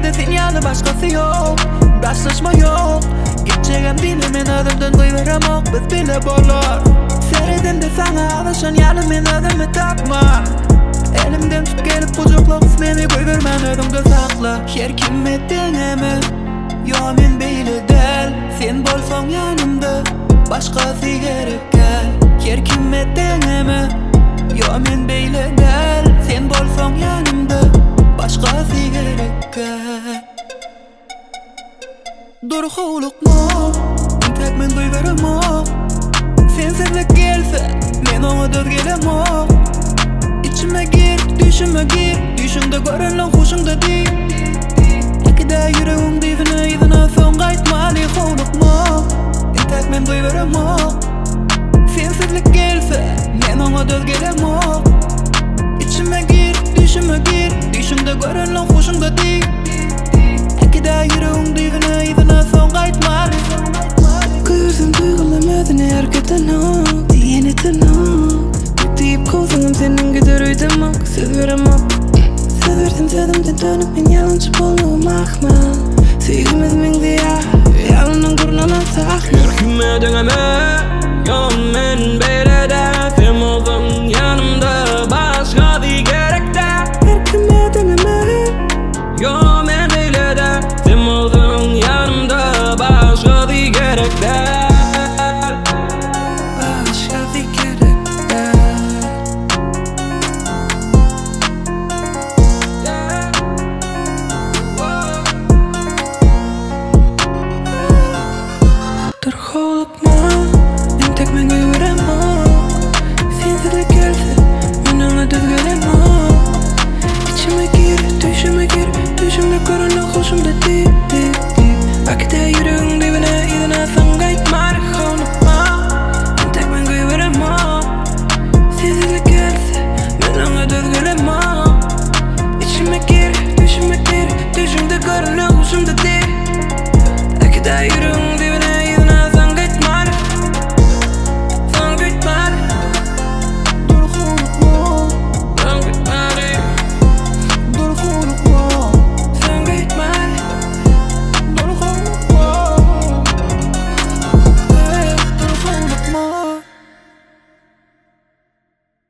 yerde sinyalı başkası yok. Rastlaşma yok. Geçeceğim bilimin adımdan koyveremok. Biz bile bolar. Seyredimde sana alışan yanımın adımı takma. Elimden tut gelip kucakla kısmeni koyvermen adımda sakla. Her kim ettiğimi yo men beyle del. Sen bolsan yanımda başkası gerek gel. Her kim ettiğimi yo men beyle del. Sen bolsan yanımda başkası gerek gel. Durğuluk mu? Tek men koyveremok. Sensizlik gelse men ona döz gelemok. İçime gir, düşüme gir. Düşümde görünlen hoşumda değil. Ekide yüreğim divine izine son qaytma durğuluk mu? Tek men koyveremok. Sensizlik gelse men ona döz gelemok. İçime gir, düşüme gir. Düşümde görünlen hoşumda değil. Ekide yüreğim divine izine son qaytma. Gözüm duygulamedin erketen o diyeni tırnak. Deyip kovduğum senin gider uydumak. Söz veremok. Söz verdim sözümden dönüp ben yalancı bolluğum akma. Sevgimiz min diya yalanın kurnuna sakla. Erkime döneme yo men beyle de